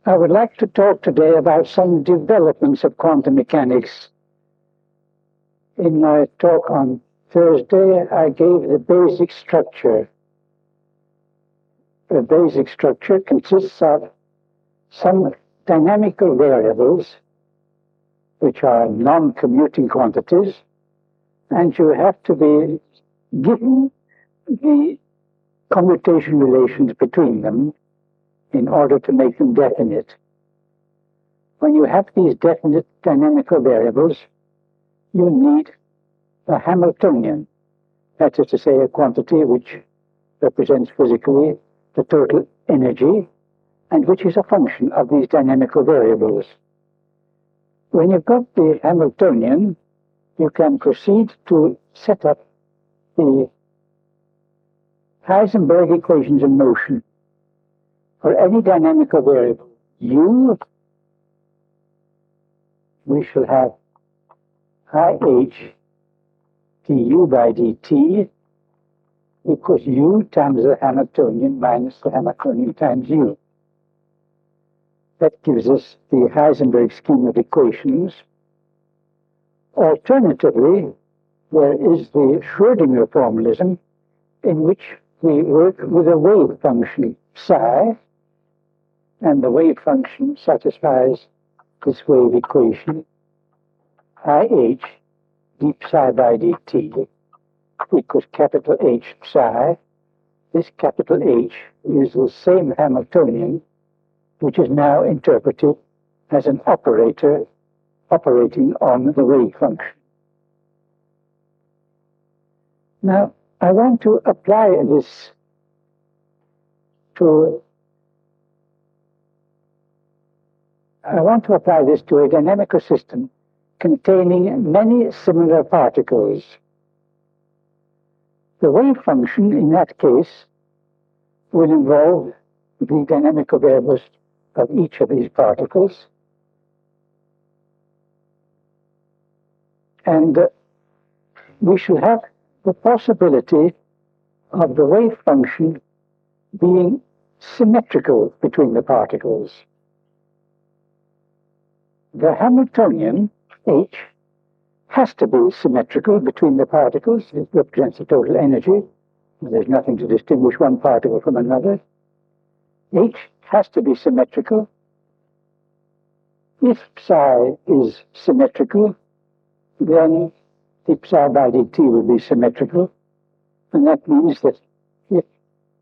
I would like to talk today about some developments of quantum mechanics. In my talk on Thursday, I gave the basic structure. The basic structure consists of some dynamical variables, which are non-commuting quantities, and you have to be given the commutation relations between them in order to make them definite. When you have these definite dynamical variables, you need a Hamiltonian, that is to say, a quantity which represents physically the total energy and which is a function of these dynamical variables. When you've got the Hamiltonian, you can proceed to set up the Heisenberg equations of motion for any dynamical variable u. We shall have IH du by dt equals u times the Hamiltonian minus the Hamiltonian times u. That gives us the Heisenberg scheme of equations. Alternatively, there is the Schrödinger formalism, in which we work with a wave function psi, and the wave function satisfies this wave equation IH d psi by dt equals capital H psi. This capital H is the same Hamiltonian which is now interpreted as an operator operating on the wave function. Now, I want to apply this to a dynamical system containing many similar particles. The wave function in that case will involve the dynamical variables of each of these particles, and we shall have the possibility of the wave function being symmetrical between the particles. The Hamiltonian H has to be symmetrical between the particles. It represents the total energy. There's nothing to distinguish one particle from another. H has to be symmetrical. If psi is symmetrical, then the psi by dt will be symmetrical. And that means that if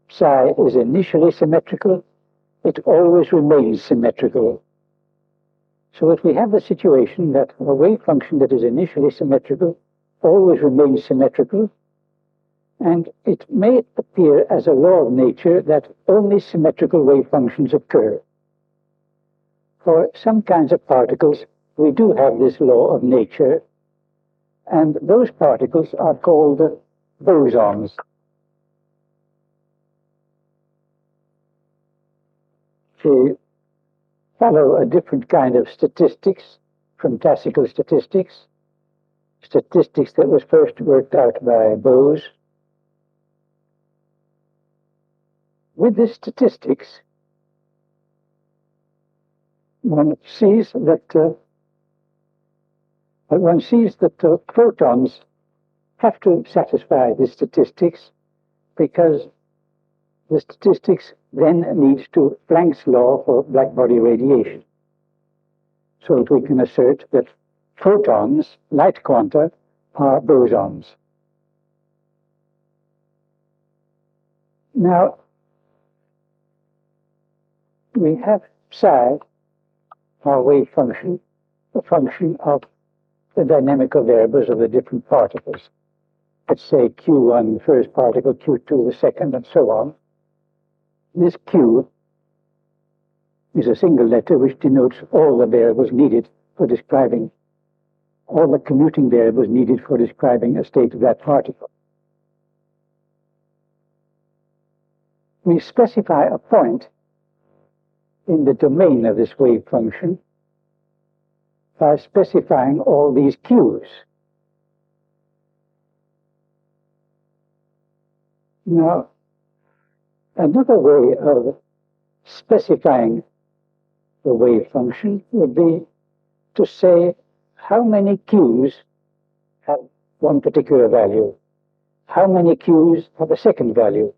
psi is initially symmetrical, it always remains symmetrical. So if we have the situation that a wave function that is initially symmetrical always remains symmetrical, and it may appear as a law of nature that only symmetrical wave functions occur. For some kinds of particles, we do have this law of nature, and those particles are called bosons. They follow a different kind of statistics from classical statistics, statistics that was first worked out by Bose. With this statistics, one sees that the photons have to satisfy the statistics, because the statistics then leads to Planck's law for blackbody radiation. So that we can assert that photons, light quanta, are bosons. Now, we have psi, our wave function, a function of the dynamical variables of the different particles. Let's say Q1, the first particle, Q2, the second, and so on. This Q is a single letter which denotes all the variables needed for describing, all the commuting variables needed for describing a state of that particle. We specify a point in the domain of this wave function by specifying all these Q's. Now, another way of specifying the wave function would be to say how many q's have one particular value, how many q's have a second value,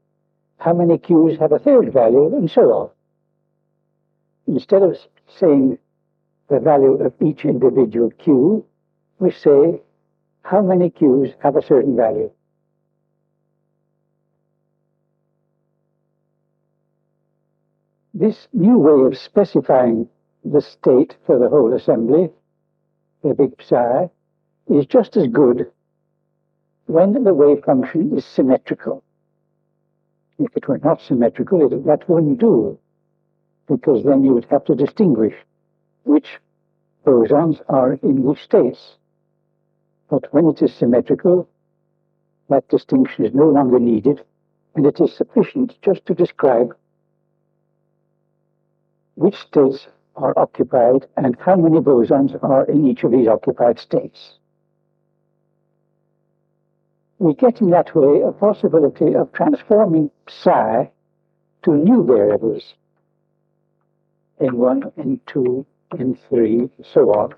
how many q's have a third value, and so on. Instead of saying the value of each individual q, we say how many q's have a certain value. This new way of specifying the state for the whole assembly, the big psi, is just as good when the wave function is symmetrical. If it were not symmetrical, that wouldn't do, because then you would have to distinguish which bosons are in which states. But when it is symmetrical, that distinction is no longer needed, and it is sufficient just to describe which states are occupied and how many bosons are in each of these occupied states. We get in that way a possibility of transforming psi to new variables, n1, n2, n3, so on.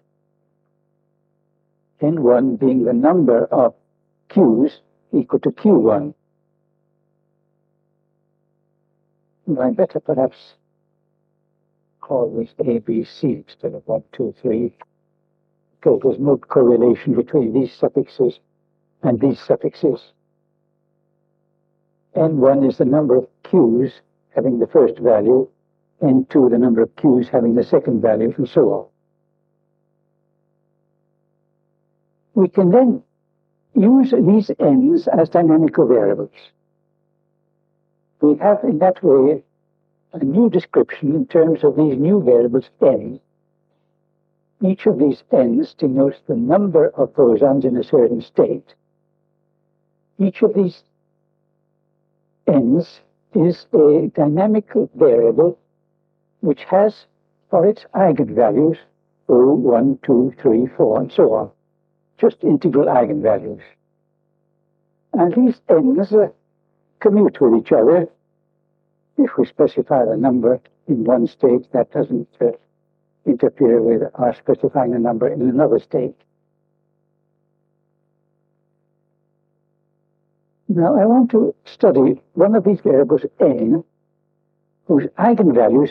n1 being the number of q's equal to q1. I better perhaps call this A, B, C instead of 1, 2, 3, because there's no correlation between these suffixes and these suffixes. n1 is the number of q's having the first value, n2 the number of q's having the second value, and so on. We can then use these n's as dynamical variables. We have in that way a new description in terms of these new variables n. Each of these n's denotes the number of bosons in a certain state. Each of these n's is a dynamical variable which has for its eigenvalues 0, 1, 2, 3, 4, and so on, just integral eigenvalues. And these n's commute with each other. If we specify the number in one state, that doesn't interfere with our specifying a number in another state. Now I want to study one of these variables n, whose eigenvalues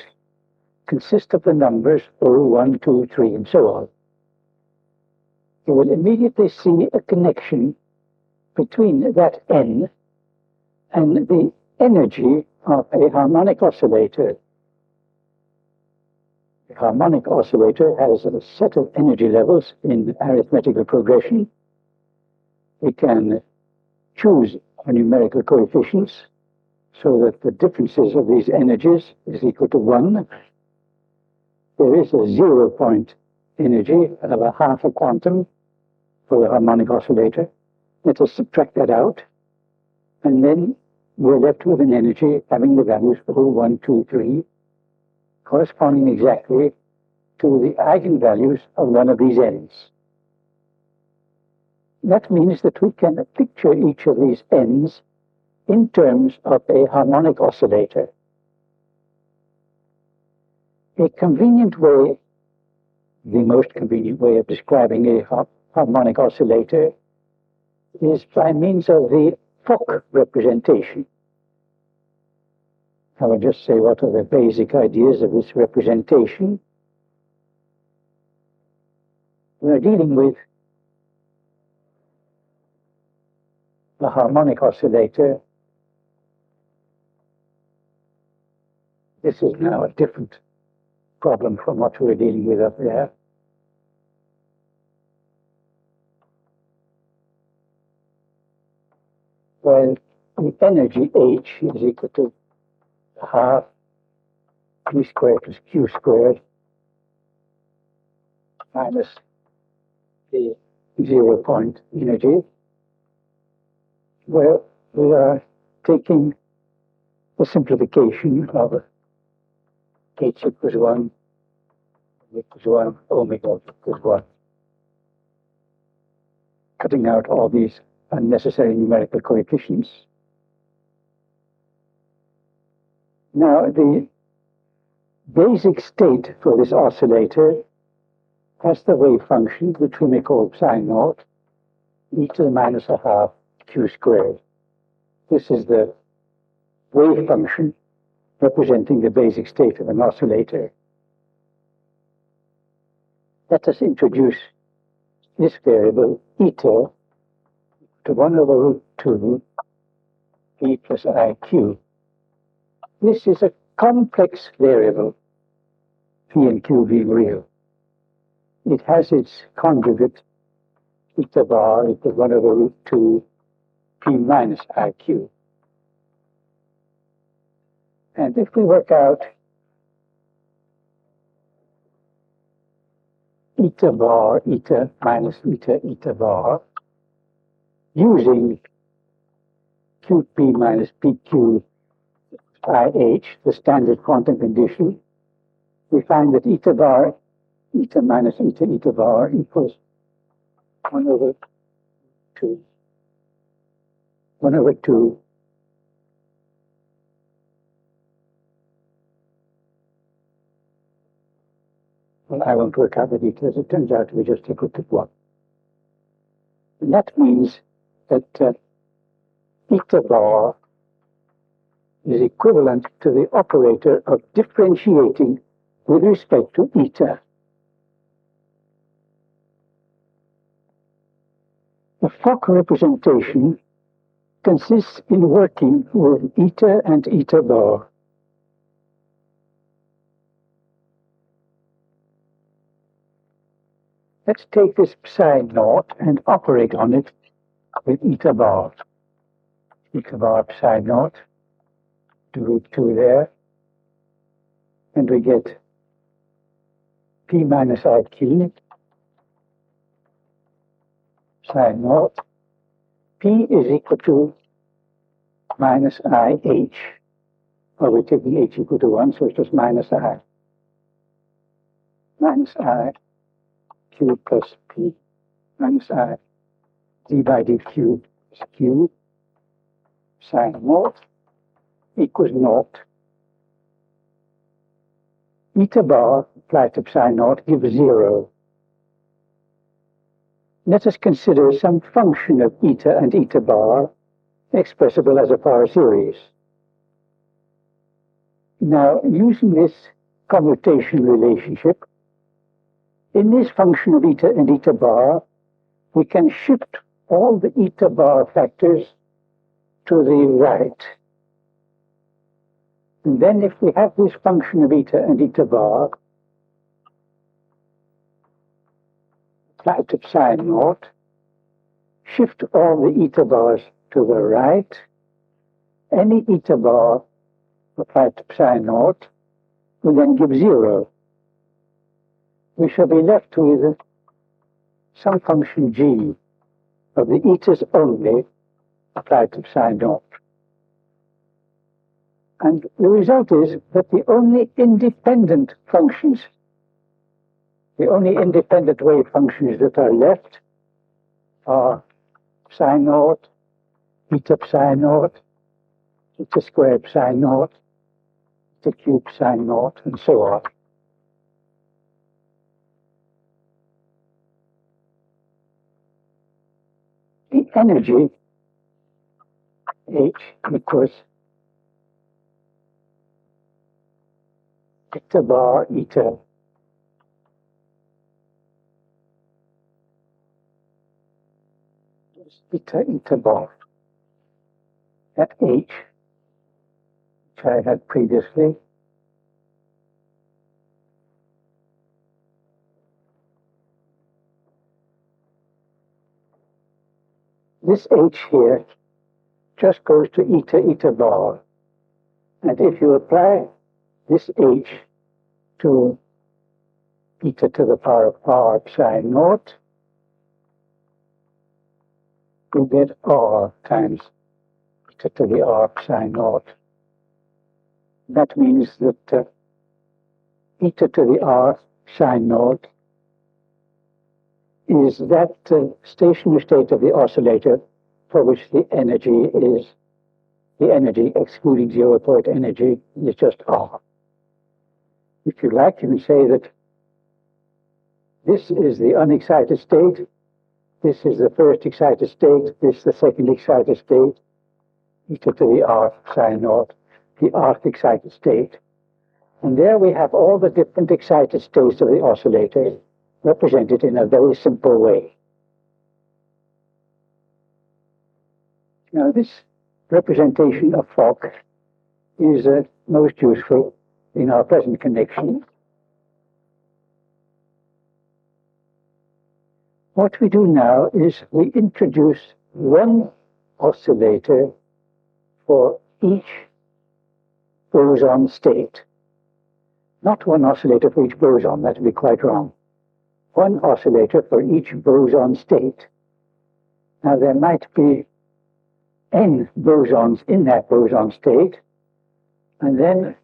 consist of the numbers 0, 1, 2, 3, and so on. You will immediately see a connection between that n and the energy of a harmonic oscillator. A harmonic oscillator has a set of energy levels in arithmetical progression. We can choose our numerical coefficients so that the differences of these energies is equal to 1. There is a 0-point energy of a half a quantum for the harmonic oscillator. Let us subtract that out, and then we're left with an energy having the values 0, 1, 2, 3, corresponding exactly to the eigenvalues of one of these n's. That means that we can picture each of these n's in terms of a harmonic oscillator. A convenient way, the most convenient way of describing a harmonic oscillator is by means of the Fock representation. I will just say what are the basic ideas of this representation. We are dealing with the harmonic oscillator. This is now a different problem from what we were dealing with up there. Well, the energy H is equal to half p squared plus q squared minus the 0-point energy. Well, we are taking the simplification of h equals 1, equals 1, omega equals 1, cutting out all these unnecessary numerical coefficients. Now, the basic state for this oscillator has the wave function, which we may call psi naught, e to the minus a half q squared. This is the wave function representing the basic state of an oscillator. Let us introduce this variable, eta, to 1 over root 2 p plus iq. This is a complex variable, p and q being real. It has its conjugate, eta bar, equals 1 over root 2 p minus iq. And if we work out eta bar, eta minus eta, eta bar, using qp minus pq ih, the standard quantum condition, we find that eta bar, eta minus eta, eta bar equals 1 over 2. 1 over 2 well, I won't work out the details. It turns out to be just equal to 1. And that means that eta bar is equivalent to the operator of differentiating with respect to eta. The Fock representation consists in working with eta and eta bar. Let's take this psi naught and operate on it with eta bar. Eta bar psi naught to root 2 there. And we get p minus iq psi naught. P is equal to minus ih. Well, we're taking h equal to 1, so it's just minus I. Minus I. Q plus p minus I, d by dq is q, psi naught equals naught. Eta bar applied to psi naught gives 0. Let us consider some function of eta and eta bar expressible as a power series. Now, using this commutation relationship, in this function of eta and eta bar, we can shift all the eta bar factors to the right. And then if we have this function of eta and eta bar applied to psi naught, shift all the eta bars to the right, any eta bar applied to psi naught will then give 0. We shall be left with some function g of the etas only applied to psi naught. And the result is that the only independent functions, the only independent wave functions that are left are psi naught, eta psi naught, eta squared psi naught, eta cube psi naught, and so on. The energy, H, equals eta bar eta eta bar at H, which I had previously. This H here just goes to eta bar. And if you apply this H to eta to the power of r psi naught, you get r times eta to the r psi naught. That means that eta to the r psi naught is that stationary state of the oscillator for which the energy excluding 0 point energy, is just R. If you like, you can say that this is the unexcited state, this is the first excited state, this is the second excited state, eta to the arc psi naught, the arc excited state. And there we have all the different excited states of the oscillator represented in a very simple way. Now, this representation of Fock is most useful in our present connection. What we do now is we introduce one oscillator for each boson state. Not one oscillator for each boson, that would be quite wrong. One oscillator for each boson state. Now, there might be n bosons in that boson state, and then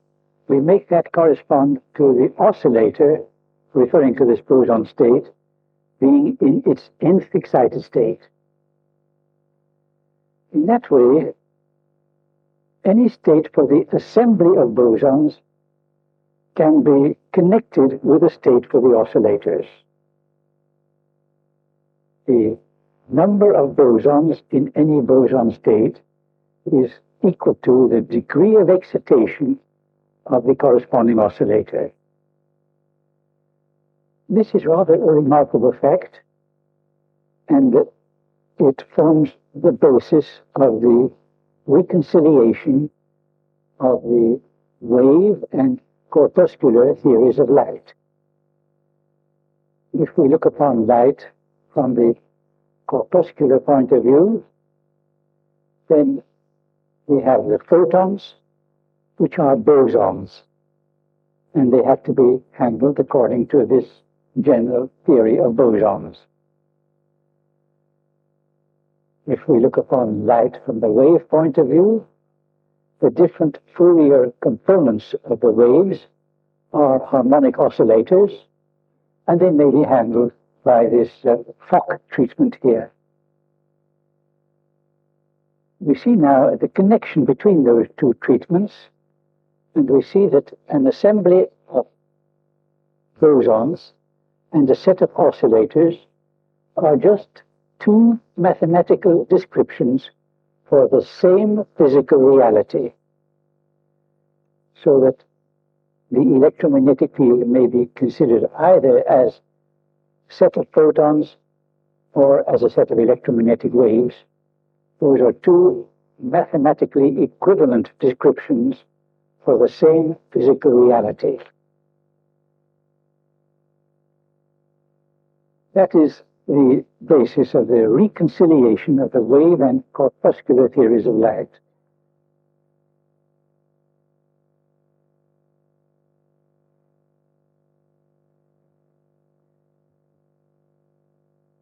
we make that correspond to the oscillator referring to this boson state being in its nth excited state. In that way, any state for the assembly of bosons can be connected with a state for the oscillators. The number of bosons in any boson state is equal to the degree of excitation of the corresponding oscillator. This is rather a remarkable fact, and it forms the basis of the reconciliation of the wave and corpuscular theories of light. If we look upon light from the corpuscular point of view, then we have the photons, which are bosons, and they have to be handled according to this general theory of bosons. If we look upon light from the wave point of view, the different Fourier components of the waves are harmonic oscillators, and they may be handled by this Fock treatment here. We see now the connection between those two treatments, and we see that an assembly of bosons and a set of oscillators are just two mathematical descriptions for the same physical reality, so that the electromagnetic field may be considered either as a set of photons or as a set of electromagnetic waves. Those are two mathematically equivalent descriptions for the same physical reality. That is the basis of the reconciliation of the wave and corpuscular theories of light.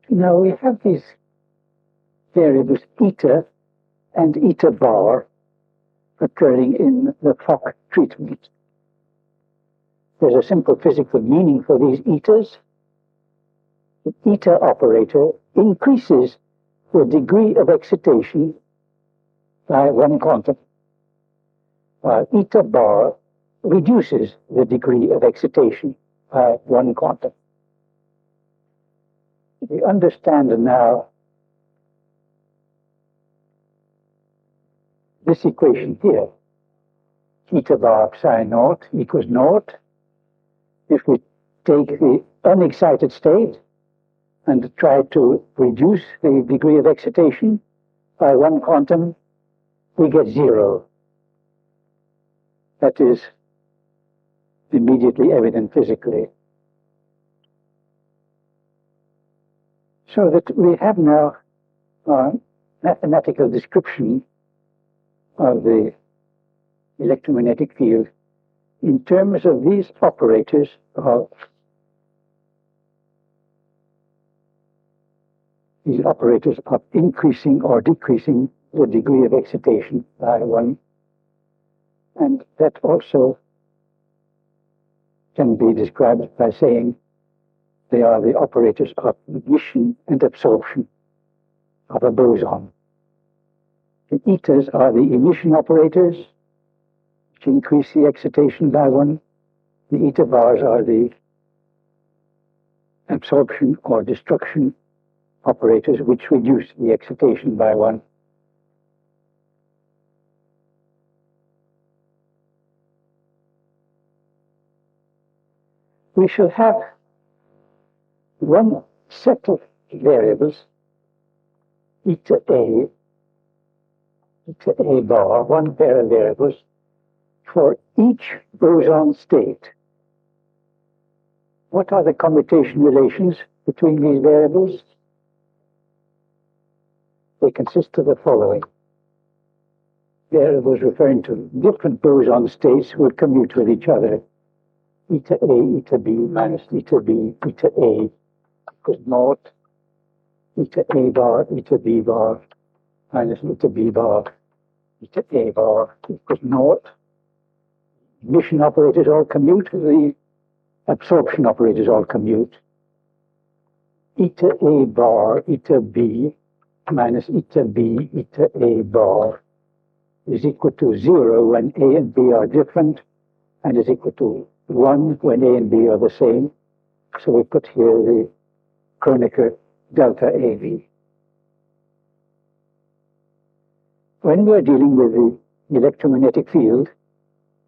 Now we have these variables eta and eta bar occurring in the Fock treatment. There's a simple physical meaning for these etas. The eta operator increases the degree of excitation by one quantum, while eta bar reduces the degree of excitation by one quantum. We understand now this equation here, eta bar psi naught equals naught. If we take the unexcited state and try to reduce the degree of excitation by one quantum, we get zero. That is immediately evident physically. So that we have now a mathematical description of the electromagnetic field in terms of these operators of increasing or decreasing the degree of excitation by one. And that also can be described by saying they are the operators of emission and absorption of a boson. The etas are the emission operators, which increase the excitation by one. The eta bars are the absorption or destruction operators which reduce the excitation by one. We shall have one set of variables, eta A bar, one pair of variables for each boson state. What are the commutation relations between these variables? They consist of the following. Variables referring to different boson states will commute with each other. Eta A, eta B minus eta B, eta A equals naught. Eta A bar, eta B bar minus eta B bar, eta A bar equals naught. Emission operators all commute, the absorption operators all commute. Eta A bar, eta B minus eta B, eta A bar is equal to 0 when A and B are different, and is equal to 1 when A and B are the same. So we put here the Kronecker delta AB. When we are dealing with the electromagnetic field,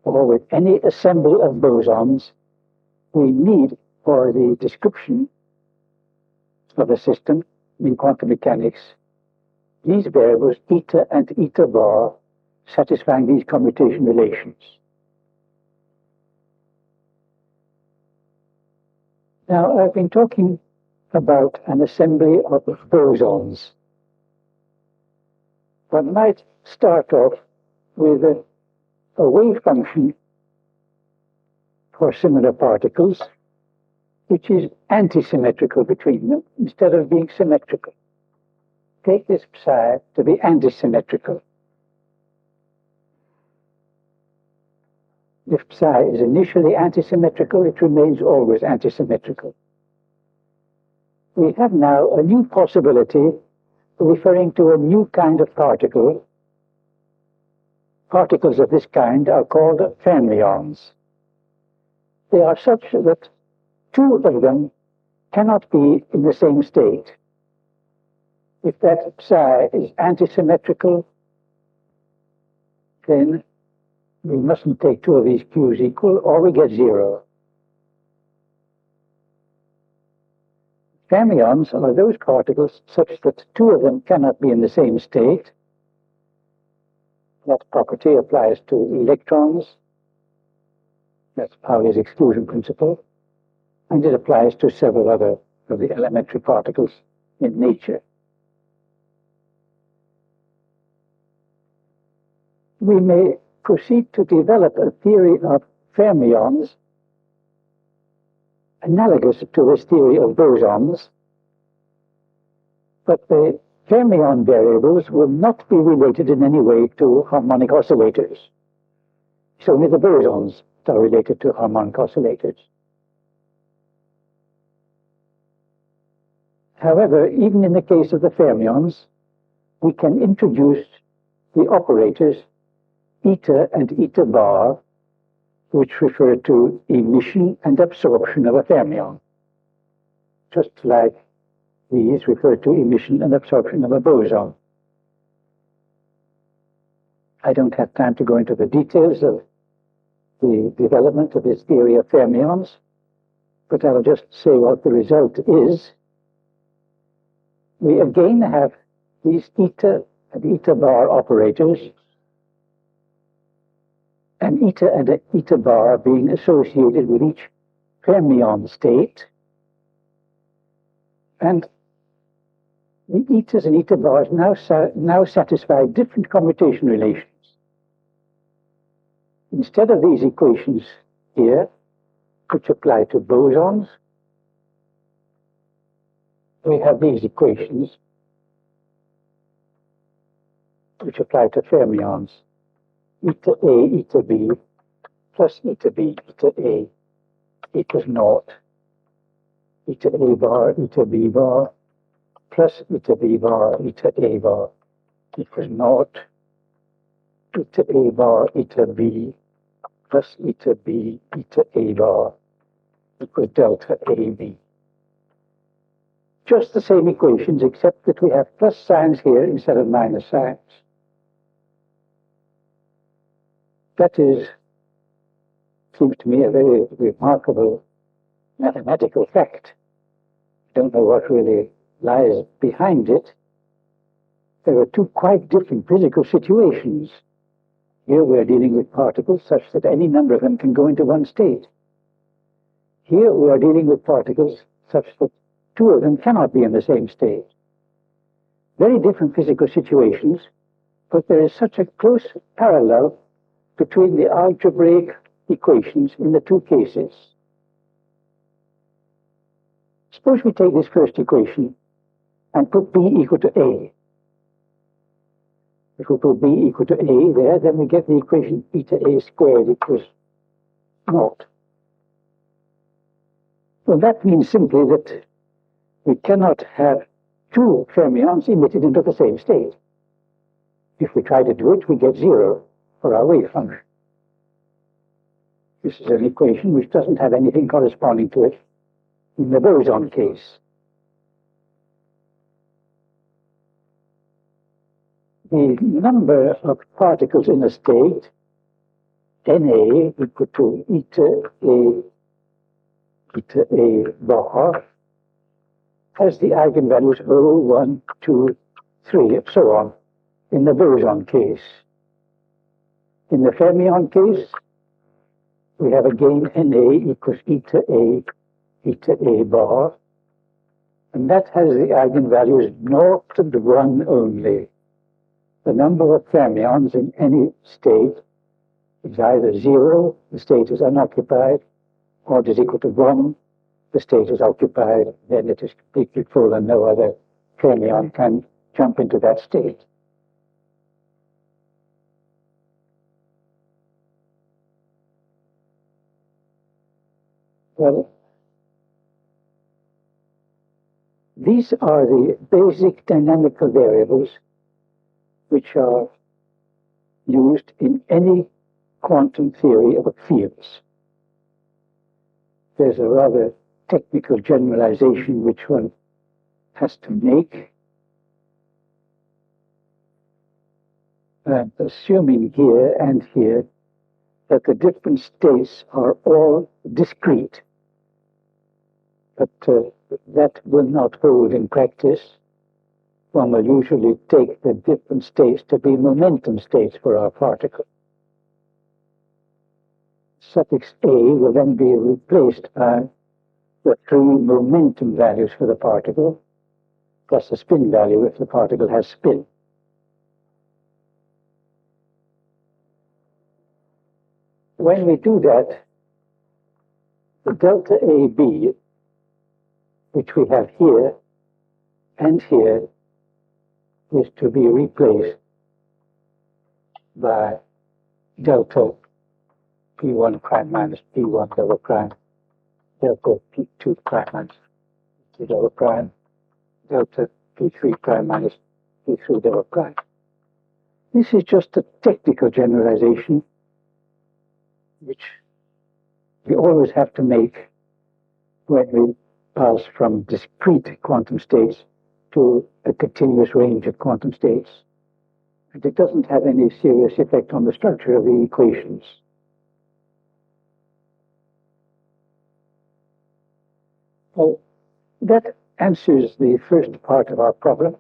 or with any assembly of bosons, we need, for the description of a system in quantum mechanics, these variables, eta and eta bar, satisfying these commutation relations. Now, I've been talking about an assembly of bosons. One might start off with a wave function for similar particles, which is antisymmetrical between them instead of being symmetrical. Take this psi to be antisymmetrical. If psi is initially antisymmetrical, it remains always antisymmetrical. We have now a new possibility referring to a new kind of particle. Particles of this kind are called fermions. They are such that two of them cannot be in the same state. If that psi is antisymmetrical, then we mustn't take two of these q's equal, or we get 0. Fermions are those particles such that two of them cannot be in the same state. That property applies to electrons. That's Pauli's exclusion principle. And it applies to several other of the elementary particles in nature. We may proceed to develop a theory of fermions analogous to this theory of bosons, but the fermion variables will not be related in any way to harmonic oscillators. It's only the bosons that are related to harmonic oscillators. However, even in the case of the fermions, we can introduce the operators eta and eta bar, which refer to emission and absorption of a fermion, just like these refer to emission and absorption of a boson. I don't have time to go into the details of the development of this theory of fermions, but I'll just say what the result is. We again have these eta and eta bar operators, and eta bar being associated with each fermion state. And the etas and eta bars now satisfy different commutation relations. Instead of these equations here, which apply to bosons, we have these equations which apply to fermions. Eta A, eta B, plus eta B, eta A equals naught. Eta A bar, eta B bar, plus eta B bar, eta A bar equals naught. Eta A bar, eta B, plus eta B, eta A bar equals delta AB. Just the same equations, except that we have plus signs here instead of minus signs. That seems to me a very remarkable mathematical fact. I don't know what really lies behind it. There are two quite different physical situations. Here we're dealing with particles such that any number of them can go into one state. Here we are dealing with particles such that two of them cannot be in the same state. Very different physical situations, but there is such a close parallel between the algebraic equations in the two cases. Suppose we take this first equation and put B equal to A. If we put B equal to A there, then we get the equation eta A squared equals 0. Well, that means simply that we cannot have two fermions emitted into the same state. If we try to do it, we get 0 for our wave function. This is an equation which doesn't have anything corresponding to it in the boson case. The number of particles in a state, Na, equal to eta A bar, has the eigenvalues 0, 1, 2, 3, and so on, in the boson case. In the fermion case, we have again Na equals eta A bar, and that has the eigenvalues 0 and 1 only. The number of fermions in any state is either 0, the state is unoccupied, or it is equal to 1, the state is occupied, then it is completely full and no other fermion can jump into that state. Well, these are the basic dynamical variables which are used in any quantum theory of fields. There's a rather technical generalization which one has to make. Assuming here and here that the different states are all discrete, but that will not hold in practice. One will usually take the different states to be momentum states for our particle. Suffix A will then be replaced by the 3 momentum values for the particle, plus the spin value if the particle has spin. When we do that, the delta AB, which we have here and here, is to be replaced by delta P1 prime minus P1 double prime, delta P2 prime minus P2 double prime, delta P3 prime minus P3 double prime. This is just a technical generalization which we always have to make when we pass from discrete quantum states to a continuous range of quantum states. And it doesn't have any serious effect on the structure of the equations. Well, that answers the first part of our problem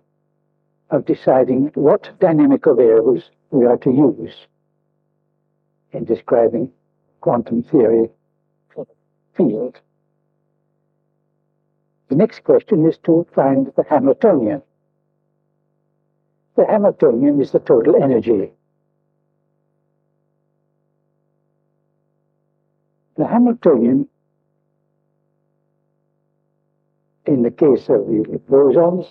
of deciding what dynamical variables we are to use in describing quantum theory for the field. The next question is to find the Hamiltonian. The Hamiltonian is the total energy. The Hamiltonian, in the case of the bosons,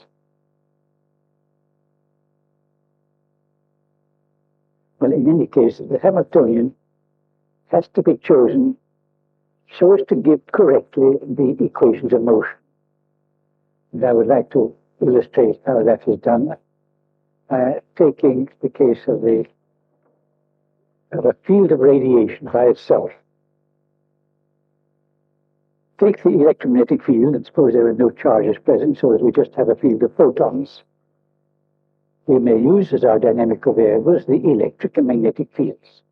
well, in any case, the Hamiltonian has to be chosen so as to give correctly the equations of motion. And I would like to illustrate how that is done, taking the case of the of a field of radiation by itself. Take the electromagnetic field, and suppose there are no charges present, so that we just have a field of photons. We may use as our dynamical variables the electric and magnetic fields.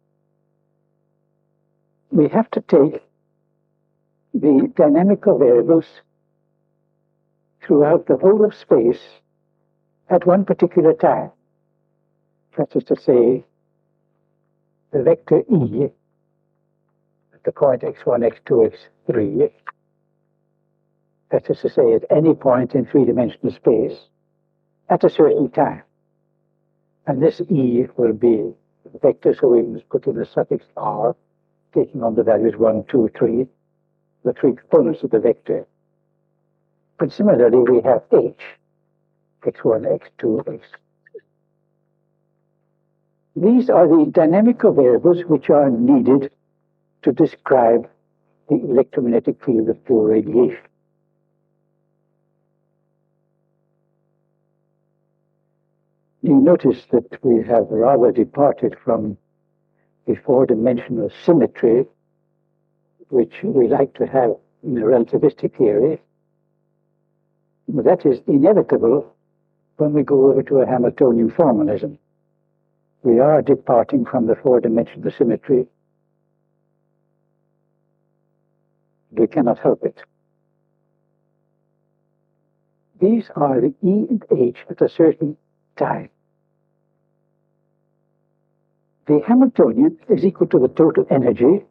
We have to take the dynamical variables throughout the whole of space at one particular time. That is to say, the vector E at the point x1, x2, x3, that is to say, at any point in three-dimensional space at a certain time. And this E will be the vector, so we must put in the suffix r, taking on the values 1, 2, 3, the three components of the vector. But similarly, we have h, x1, x2, x3. These are the dynamical variables which are needed to describe the electromagnetic field of pure radiation. You notice that we have rather departed from the four-dimensional symmetry which we like to have in a relativistic theory. That is inevitable when we go over to a Hamiltonian formalism. We are departing from the four-dimensional symmetry. We cannot help it. These are the E and H at a certain time. The Hamiltonian is equal to the total energy,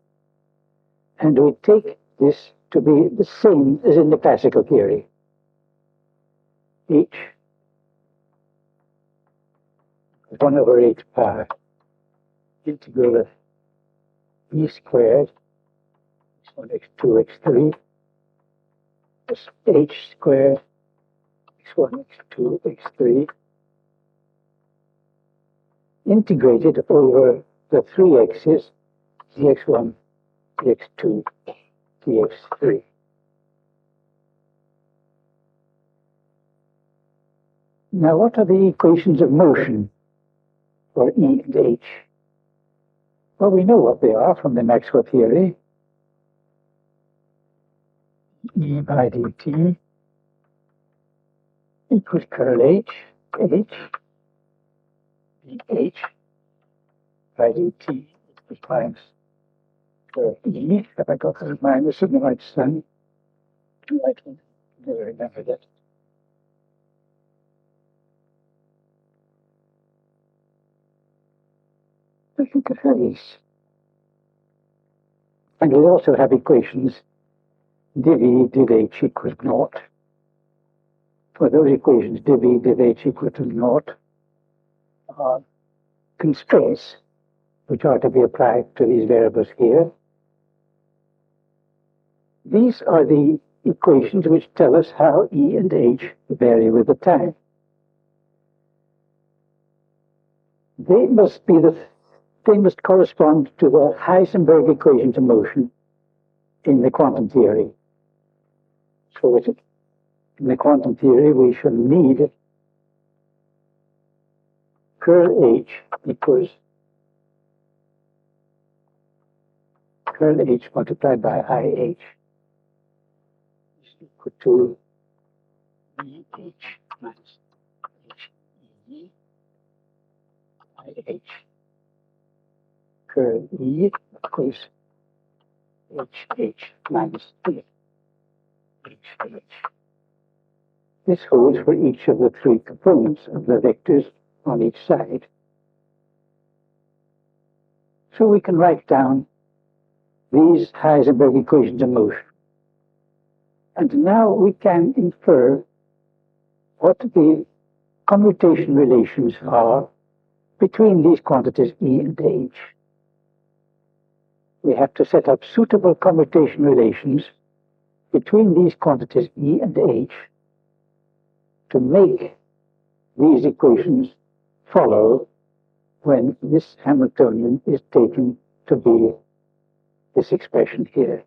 and we take this to be the same as in the classical theory. H 1 over 8 pi integral of E squared x1, x2, x3 plus H squared x1, x2, x3 integrated over the three x's, dx1, dx2, dx3. Now, what are the equations of motion for E and H? Well, we know what they are from the Maxwell theory. E by dt equals curl H, dH by dt equals minus curl E. Have I got the minus in the right sign? I can never remember that. I think it is. And we also have equations div E, div H equals naught. For those equations, div E, div H equal to naught are constraints which are to be applied to these variables here. These are the equations which tell us how E and H vary with the time. They must correspond to the Heisenberg equations of motion in the quantum theory. So in the quantum theory, we shall need curl H equals curl H multiplied by IH is equal to BH minus HE IH. Curl E equals HH minus HH. This holds for each of the three components of the vectors on each side. So we can write down these Heisenberg equations of motion. And now we can infer what the commutation relations are between these quantities E and H. We have to set up suitable commutation relations between these quantities E and H to make these equations follow when this Hamiltonian is taken to be this expression here.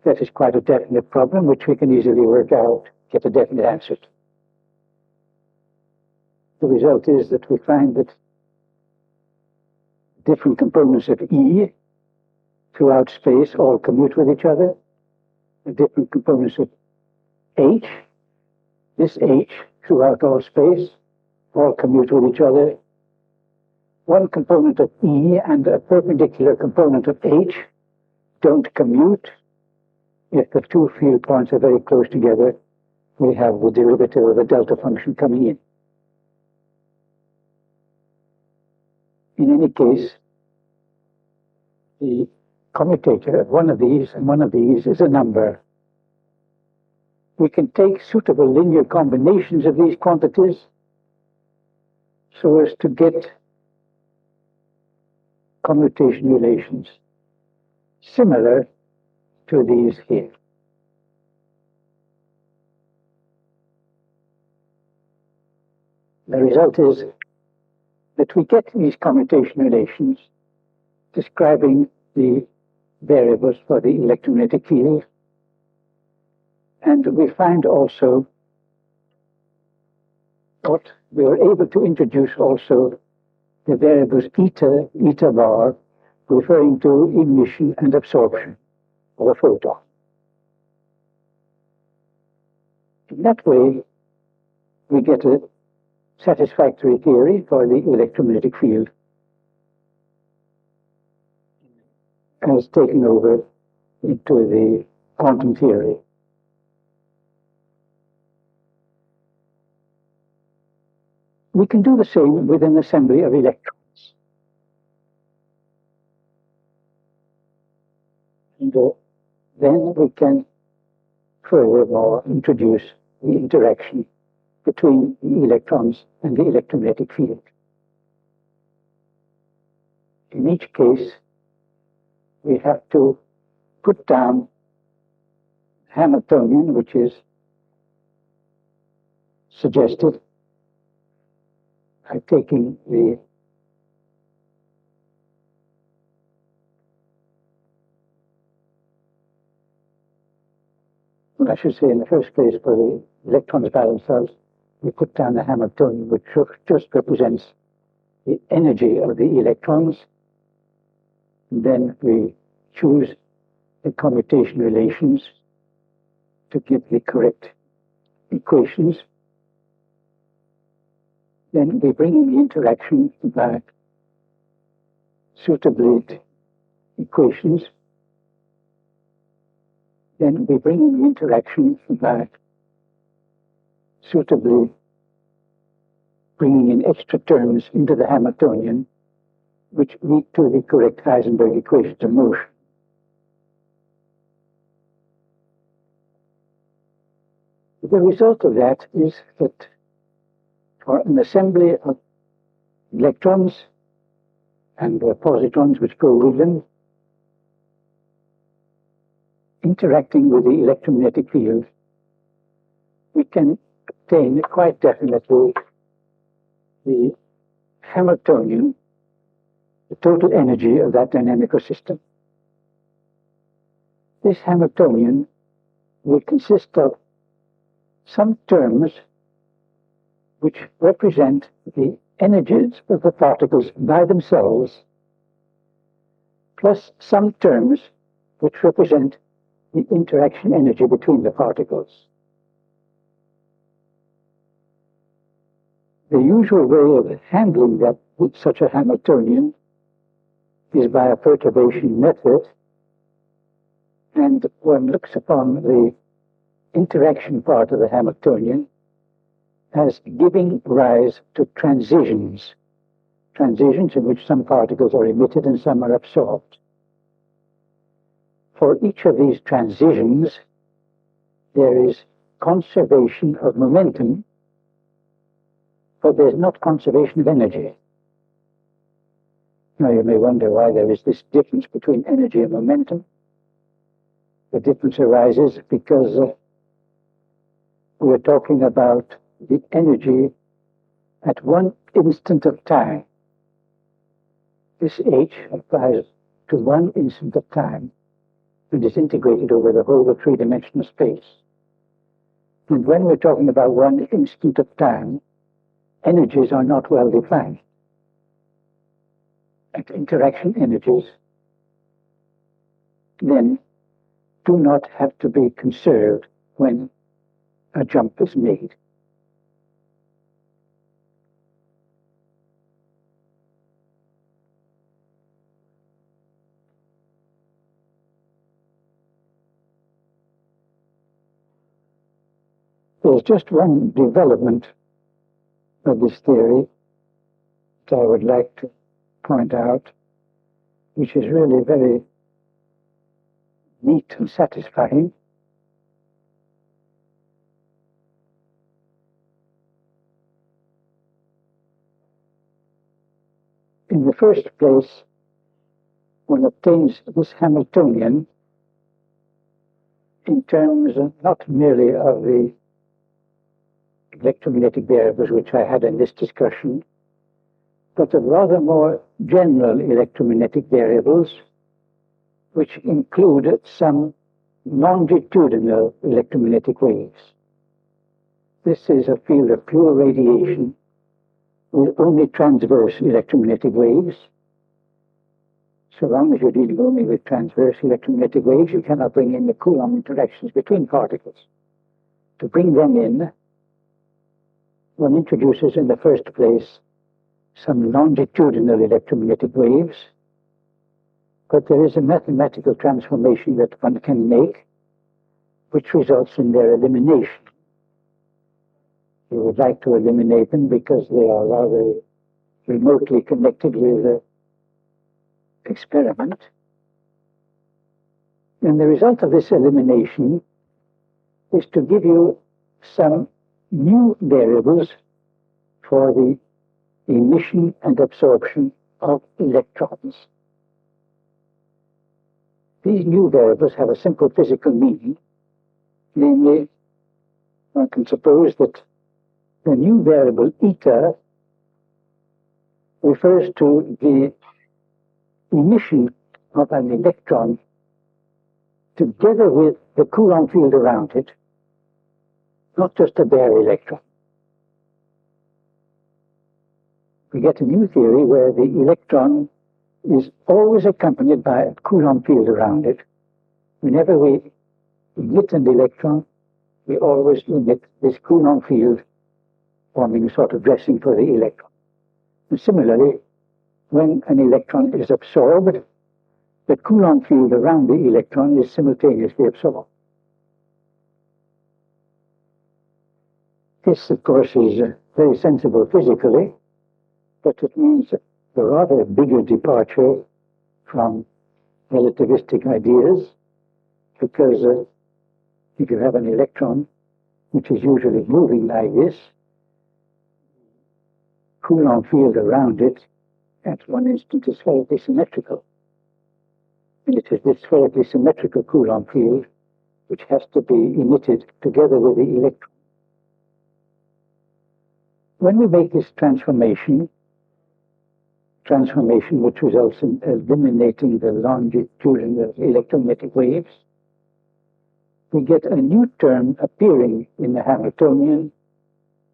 That is quite a definite problem which we can easily work out, get a definite answer to. The result is that we find that different components of E throughout space all commute with each other. The different components of H, this H throughout all space, all commute with each other. One component of E and a perpendicular component of H don't commute. If the two field points are very close together, we have the derivative of the delta function coming in. In any case, the commutator of one of these and one of these is a number. We can take suitable linear combinations of these quantities so as to get commutation relations similar to these here. The result is that we get these commutation relations describing the variables for the electromagnetic field, and we find also what we are able to introduce also the variables eta bar, referring to emission and absorption of a photon. In that way, we get a satisfactory theory for the electromagnetic field as taken over into the quantum theory. We can do the same with an assembly of electrons. And then we can furthermore introduce the interaction between the electrons and the electromagnetic field. In each case, we have to put down Hamiltonian, which is suggested by taking the I should say in the first place for the electrons by themselves, we put down the Hamiltonian, which just represents the energy of the electrons. And then we choose the commutation relations to get the correct equations. Then we bring in the interaction by suitably equations. Then we bring in the interaction by suitably bringing in extra terms into the Hamiltonian, which lead to the correct Heisenberg equations of motion. The result of that is that for an assembly of electrons and positrons which go with them, interacting with the electromagnetic field, we can obtain quite definitely the Hamiltonian, the total energy of that dynamical system. This Hamiltonian will consist of some terms which represent the energies of the particles by themselves, plus some terms which represent the interaction energy between the particles. The usual way of handling that with such a Hamiltonian is by a perturbation method, and one looks upon the interaction part of the Hamiltonian as giving rise to transitions in which some particles are emitted and some are absorbed. For each of these transitions, there is conservation of momentum, but there's not conservation of energy. Now you may wonder why there is this difference between energy and momentum. The difference arises because we're talking about the energy at one instant of time. This H applies to one instant of time and is integrated over the whole of three-dimensional space. And when we're talking about one instant of time, energies are not well defined. at interaction energies then do not have to be conserved when a jump is made. There's just one development of this theory that I would like to point out, which is really very neat and satisfying. In the first place, one obtains this Hamiltonian in terms not merely of the electromagnetic variables which I had in this discussion, but of rather more general electromagnetic variables which include some longitudinal electromagnetic waves. This is a field of pure radiation with only transverse electromagnetic waves. So long as you're dealing only with transverse electromagnetic waves, you cannot bring in the Coulomb interactions between particles. To bring them in, one introduces in the first place some longitudinal electromagnetic waves, but there is a mathematical transformation that one can make which results in their elimination. You would like to eliminate them because they are rather remotely connected with the experiment. And the result of this elimination is to give you some new variables for the emission and absorption of electrons. These new variables have a simple physical meaning. Namely, one can suppose that the new variable eta refers to the emission of an electron together with the Coulomb field around it, not just a bare electron. We get a new theory where the electron is always accompanied by a Coulomb field around it. Whenever we emit an electron, we always emit this Coulomb field, forming a sort of dressing for the electron. And similarly, when an electron is absorbed, the Coulomb field around the electron is simultaneously absorbed. This, of course, is very sensible physically, but it means a rather bigger departure from relativistic ideas, because if you have an electron which is usually moving like this, Coulomb field around it at one instant is spherically symmetrical. And it is this spherically symmetrical Coulomb field which has to be emitted together with the electron. When we make this transformation which results in eliminating the longitudinal electromagnetic waves, we get a new term appearing in the Hamiltonian,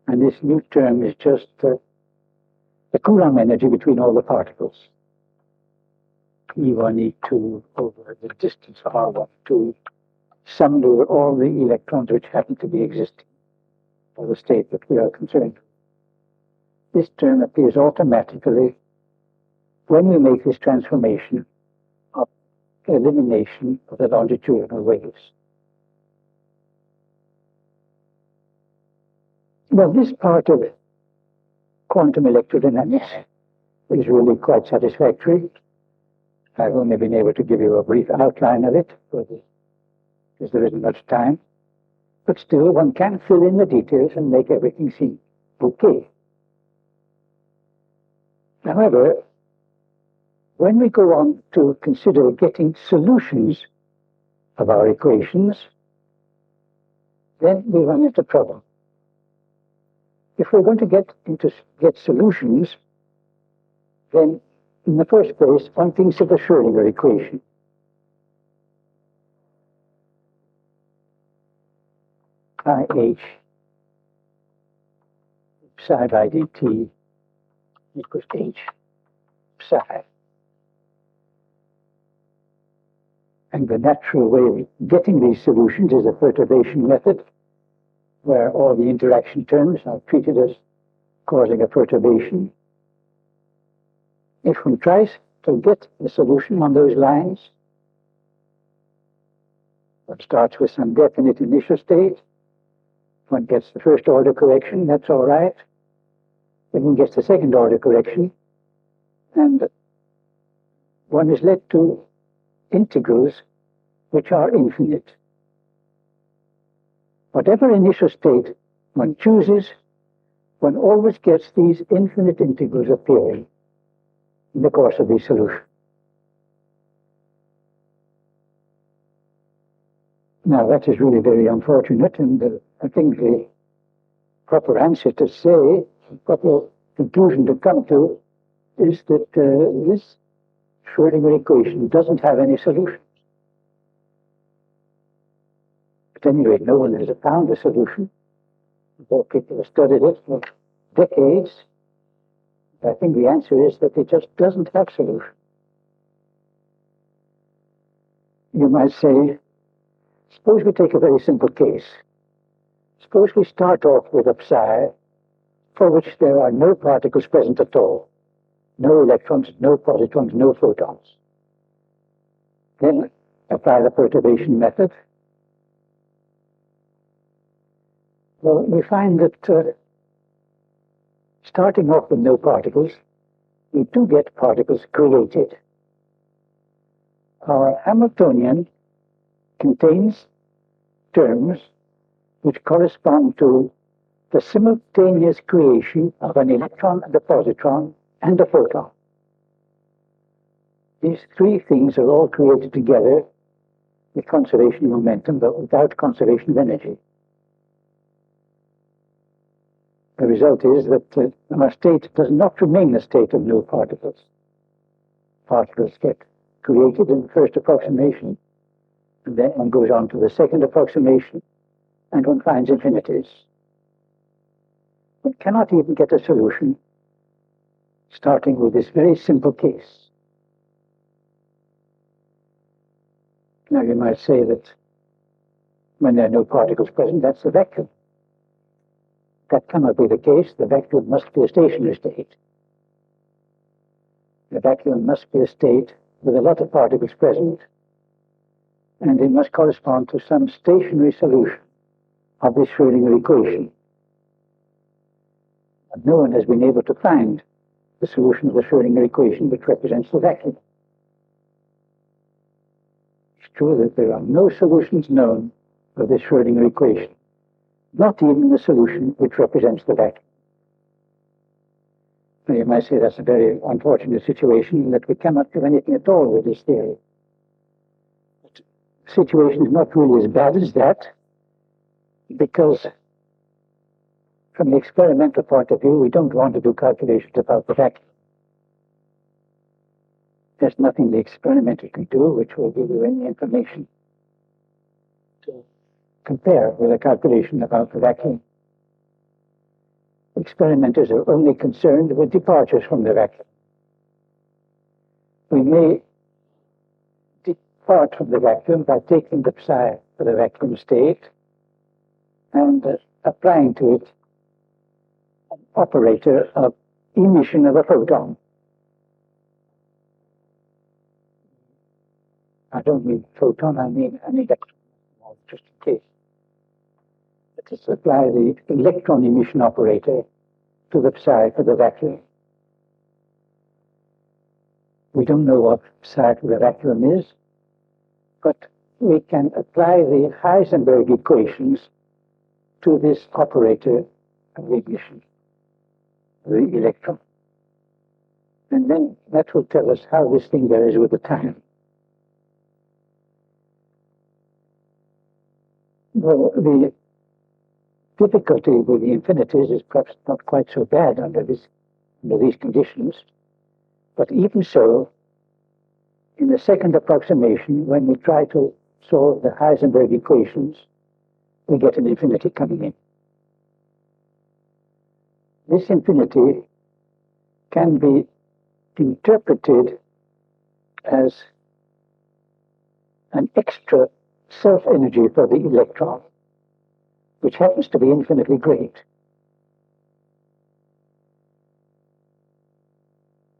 and this new term is just the Coulomb energy between all the particles. E1, E2 over the distance R1, 2, summed over all the electrons which happen to be existing for the state that we are concerned with. This term appears automatically when we make this transformation of elimination of the longitudinal waves. Well, this part of quantum electrodynamics is really quite satisfactory. I've only been able to give you a brief outline of it, because there isn't much time. But still, one can fill in the details and make everything seem okay. However, when we go on to consider getting solutions of our equations, then we run into trouble. If we're going to get solutions, then in the first place, one thinks of the Schrödinger equation. IH psi by dt equals H psi. And the natural way of getting these solutions is a perturbation method, where all the interaction terms are treated as causing a perturbation. If one tries to get a solution on those lines, it starts with some definite initial state. One gets the first order correction, that's all right. Then one gets the second order correction, and one is led to integrals which are infinite. Whatever initial state one chooses, one always gets these infinite integrals appearing in the course of the solution. Now that is really very unfortunate, and I think the proper answer to say, the proper conclusion to come to, is that this Schrödinger equation doesn't have any solution. At any rate, no one has found a solution. Though people have studied it for decades, I think the answer is that it just doesn't have solution. You might say, suppose we take a very simple case. Suppose we start off with a psi for which there are no particles present at all. No electrons, no positons, no photons. Then apply the perturbation method. Well, we find that starting off with no particles, we do get particles created. Our Hamiltonian contains terms which correspond to the simultaneous creation of an electron and a positron and a photon. These three things are all created together with conservation of momentum, but without conservation of energy. The result is that our state does not remain a state of no particles. Particles get created in the first approximation, and then one goes on to the second approximation, and one finds infinities. One cannot even get a solution starting with this very simple case. Now you might say that when there are no particles present, that's a vacuum. That cannot be the case. The vacuum must be a stationary state. The vacuum must be a state with a lot of particles present, and it must correspond to some stationary solution of this Schrödinger equation. But no one has been able to find the solution of the Schrödinger equation which represents the vacuum. It's true that there are no solutions known of this Schrödinger equation, not even the solution which represents the vacuum. Now you might say that's a very unfortunate situation, that we cannot do anything at all with this theory. But the situation is not really as bad as that, because from the experimental point of view, we don't want to do calculations about the vacuum. There's nothing the experimenter can do which will give you any information to compare with a calculation about the vacuum. Experimenters are only concerned with departures from the vacuum. We may depart from the vacuum by taking the psi for the vacuum state and applying to it an operator of emission of a photon. I don't mean photon, I mean an electron, just in case. Let us apply the electron emission operator to the psi for the vacuum. We don't know what psi for the vacuum is, but we can apply the Heisenberg equations to this operator of the emission, the electron. And then that will tell us how this thing varies with the time. Well, the difficulty with the infinities is perhaps not quite so bad under these conditions, but even so, in the second approximation, when we try to solve the Heisenberg equations, we get an infinity coming in. This infinity can be interpreted as an extra self-energy for the electron, which happens to be infinitely great.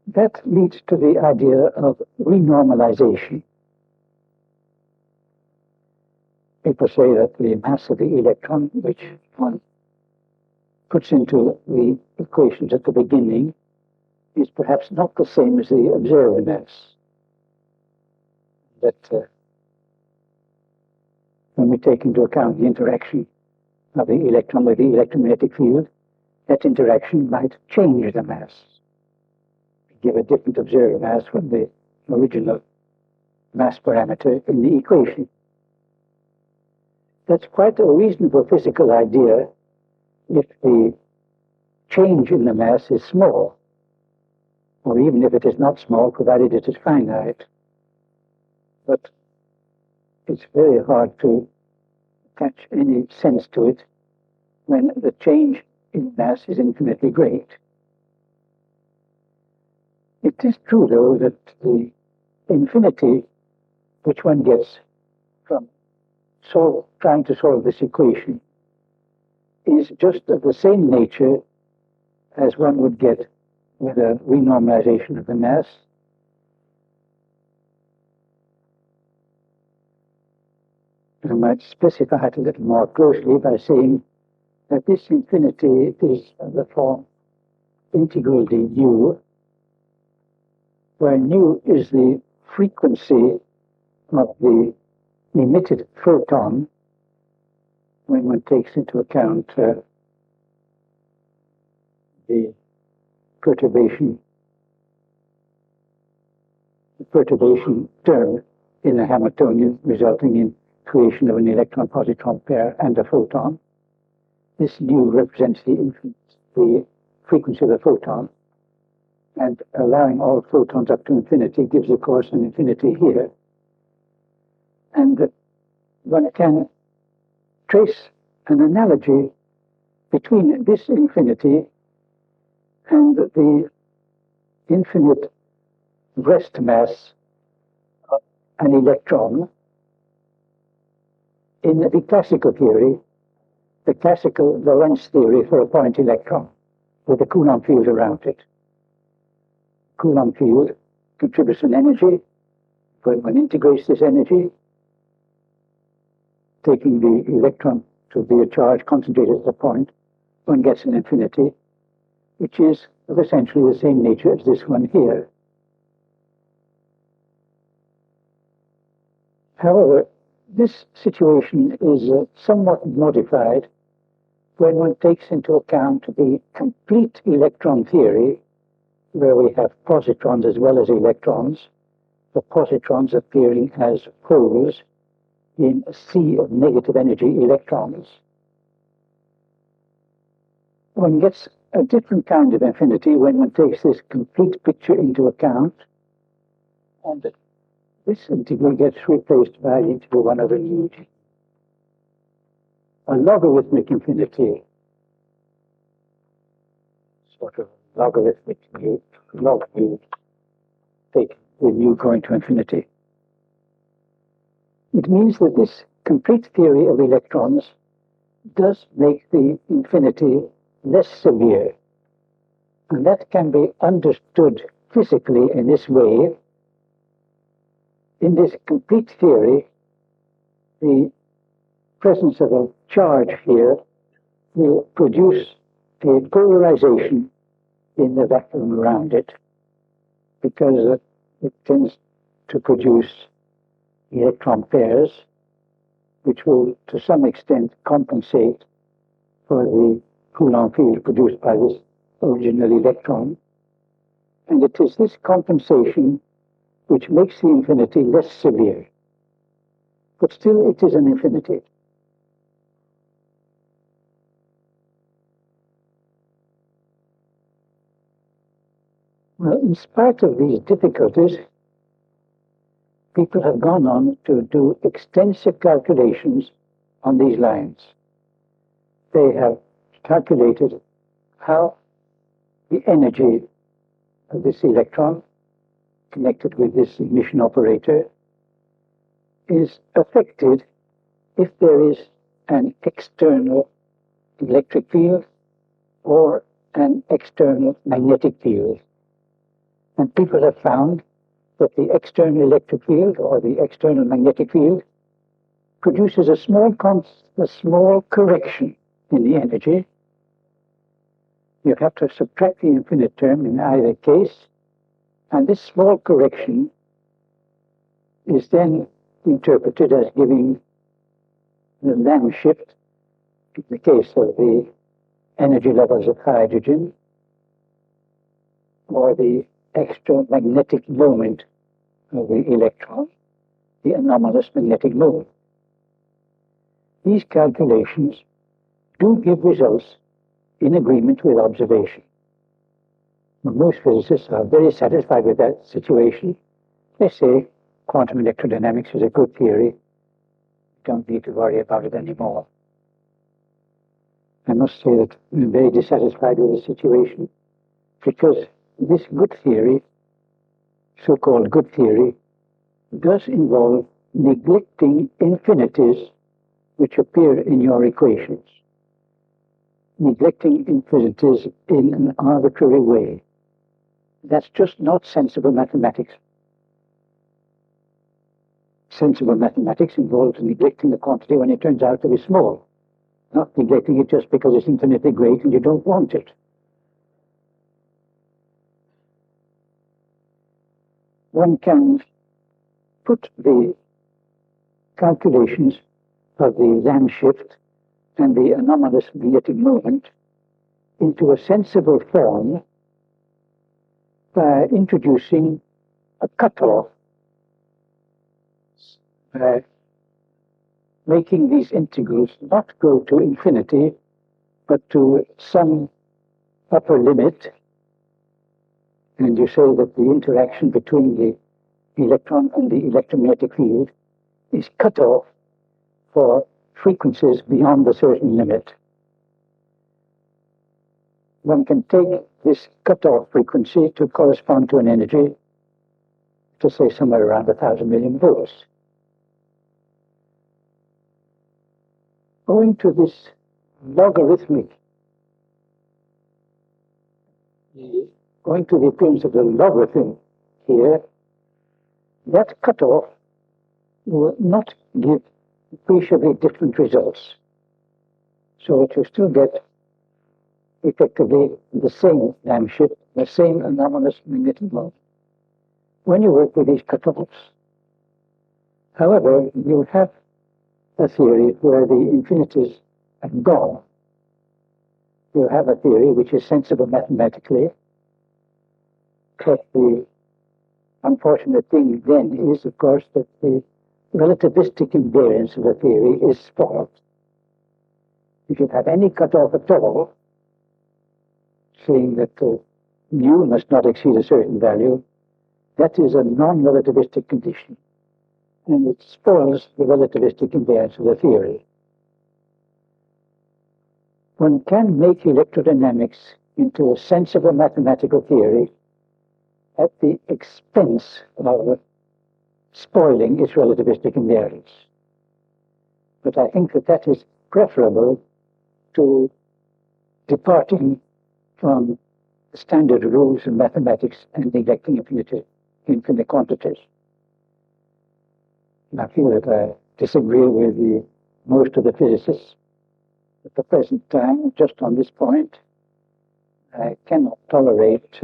That leads to the idea of renormalization. People say that the mass of the electron, which one puts into the equations at the beginning, is perhaps not the same as the observed mass. That when we take into account the interaction of the electron with the electromagnetic field, that interaction might change the mass, give a different observed mass from the original mass parameter in the equation. That's quite a reasonable physical idea if the change in the mass is small, or even if it is not small, provided it is finite. But it's very hard to attach any sense to it when the change in mass is infinitely great. It is true, though, that the infinity which one gets from trying to solve this equation is just of the same nature as one would get with a renormalization of the mass. I might specify it a little more closely by saying that this infinity is of the form integral du, where nu is the frequency of the emitted photon when one takes into account the perturbation term in a Hamiltonian, resulting in creation of an electron-positron pair and a photon. This nu represents the frequency of the photon, and allowing all photons up to infinity gives, of course, an infinity here. And one can trace an analogy between this infinity and the infinite rest mass of an electron in the classical theory, the classical valence theory for a point electron with a Coulomb field around it. Coulomb field contributes an energy. When one integrates this energy, taking the electron to be a charge concentrated at the point, one gets an infinity, which is of essentially the same nature as this one here. However, this situation is somewhat modified when one takes into account the complete electron theory, where we have positrons as well as electrons, the positrons appearing as holes in a sea of negative energy electrons. One gets a different kind of infinity when one takes this complete picture into account, and this integral gets replaced by integral 1 over nu. A logarithmic infinity, sort of logarithmic nu, log nu, take with nu going to infinity. It means that this complete theory of electrons does make the infinity less severe, and that can be understood physically in this way. In this complete theory, the presence of a charge here will produce a polarization in the vacuum around it, because it tends to produce electron pairs, which will to some extent compensate for the Coulomb field produced by this original electron. And it is this compensation which makes the infinity less severe. But still it is an infinity. Well, in spite of these difficulties, people have gone on to do extensive calculations on these lines. They have calculated how the energy of this electron connected with this emission operator is affected if there is an external electric field or an external magnetic field. And people have found that the external electric field or the external magnetic field produces a small correction in the energy. You have to subtract the infinite term in either case, and this small correction is then interpreted as giving the Lamb shift in the case of the energy levels of hydrogen, or the extra magnetic moment of the electron, the anomalous magnetic moment. These calculations do give results in agreement with observation. Most physicists are very satisfied with that situation. They say quantum electrodynamics is a good theory. We don't need to worry about it anymore. I must say that I'm very dissatisfied with the situation because this good theory, so-called good theory, does involve neglecting infinities which appear in your equations. Neglecting infinities in an arbitrary way. That's just not sensible mathematics. Sensible mathematics involves neglecting the quantity when it turns out to be small, not neglecting it just because it's infinitely great and you don't want it. One can put the calculations of the Lamb shift and the anomalous magnetic moment into a sensible form by introducing a cutoff, by making these integrals not go to infinity, but to some upper limit. And you say that the interaction between the electron and the electromagnetic field is cut off for frequencies beyond a certain limit. One can take this cutoff frequency to correspond to an energy, to say somewhere around 1,000 million volts. Owing to this owing to the appearance of the logarithm here, that cutoff will not give appreciably different results. So that you still get effectively the same Lamb shift, the same anomalous magnetic moment when you work with these cutoffs. However, you have a theory where the infinities have gone. You have a theory which is sensible mathematically, but the unfortunate thing then is, of course, that the relativistic invariance of the theory is spoiled. If you have any cutoff at all, saying that mu must not exceed a certain value, that is a non-relativistic condition, and it spoils the relativistic invariance of the theory. One can make electrodynamics into a sensible mathematical theory at the expense of spoiling its relativistic invariance. But I think that that is preferable to departing from the standard rules of mathematics and neglecting infinite quantities. I feel that I disagree with most of the physicists. At the present time, just on this point, I cannot tolerate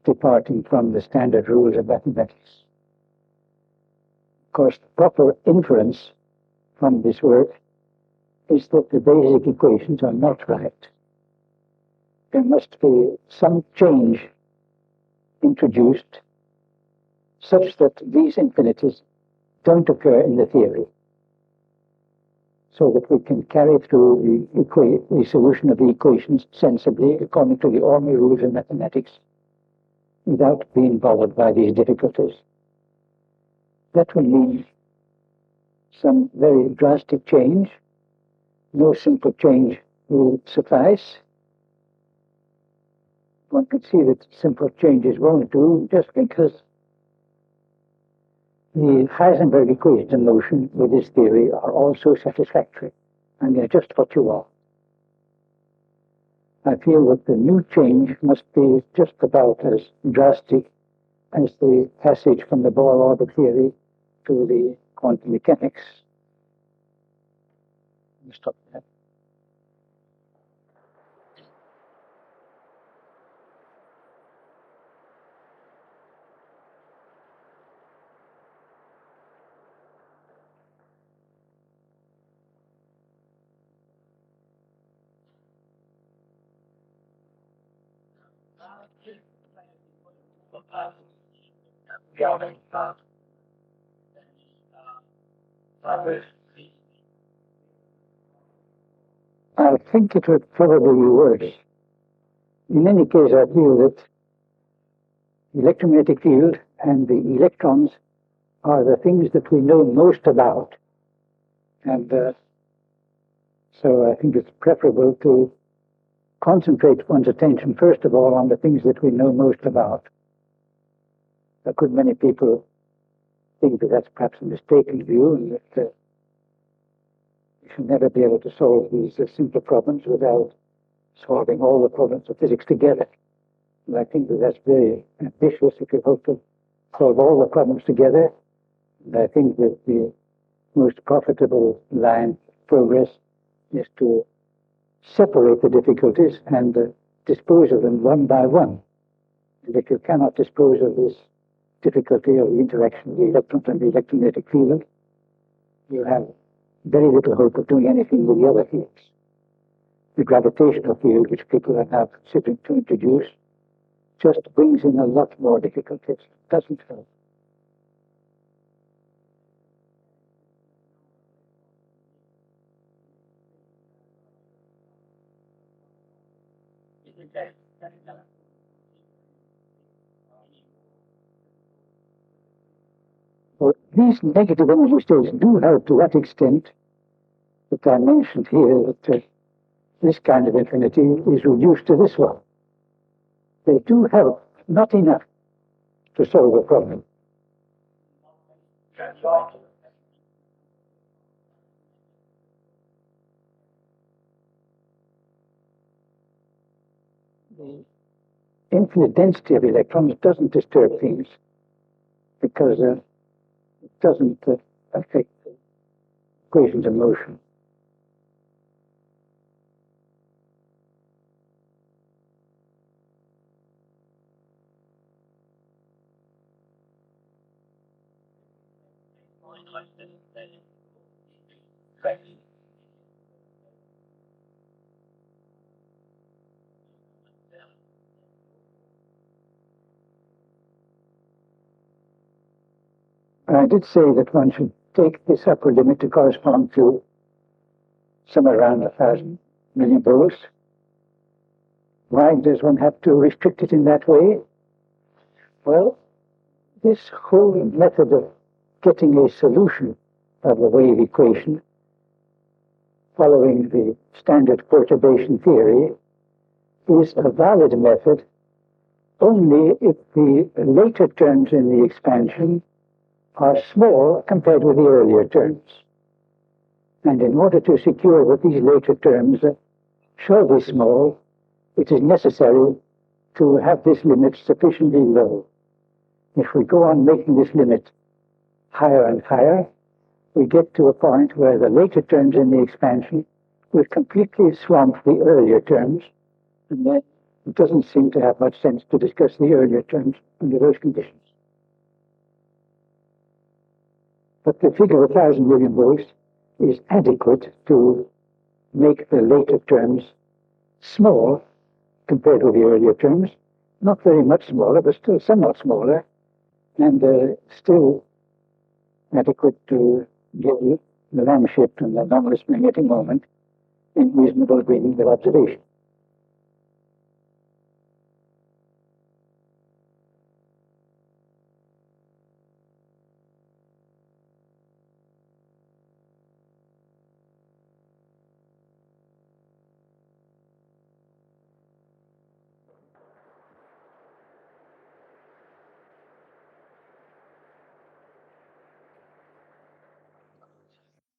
departing from the standard rules of mathematics. Of course, the proper inference from this work is that the basic equations are not right. There must be some change introduced such that these infinities don't occur in the theory, so that we can carry through the solution of the equations sensibly according to the ordinary rules of mathematics without being bothered by these difficulties. That will mean some very drastic change. No simple change will suffice. One could see that simple changes won't do just because the Heisenberg equations in motion with this theory are also satisfactory, and they're just what you want. I feel that the new change must be just about as drastic as the passage from the Bohr orbit theory to the quantum mechanics. Let me stop that. I think it would probably be worse. In any case, I feel that the electromagnetic field and the electrons are the things that we know most about. And so I think it's preferable to concentrate one's attention, first of all, on the things that we know most about. A good many people think that that's perhaps a mistaken view, and that we should never be able to solve these simple problems without solving all the problems of physics together. And I think that that's very ambitious if you hope to solve all the problems together. And I think that the most profitable line of progress is to separate the difficulties and dispose of them one by one. And if you cannot dispose of this difficulty of the interaction of the electrons and the electromagnetic field, you have very little hope of doing anything with the other fields. The gravitational field, which people are now considering to introduce, just brings in a lot more difficulties. It doesn't help. Well, these negative energy states do help to that extent that I mentioned here that this kind of infinity is reduced to this one. They do help, not enough, to solve the problem. The infinite density of electrons doesn't disturb things because it doesn't affect the equations of motion. I did say that one should take this upper limit to correspond to somewhere around 1,000 million volts. Why does one have to restrict it in that way? Well, this whole method of getting a solution of the wave equation following the standard perturbation theory is a valid method only if the later terms in the expansion are small compared with the earlier terms. And in order to secure that these later terms shall be small, it is necessary to have this limit sufficiently low. If we go on making this limit higher and higher, we get to a point where the later terms in the expansion will completely swamp the earlier terms, and then it doesn't seem to have much sense to discuss the earlier terms under those conditions. But the figure of 1,000 million volts is adequate to make the later terms small compared with the earlier terms, not very much smaller, but still somewhat smaller, and still adequate to give you the lamp shift and the anomalous magnetic moment in reasonable agreement with observation.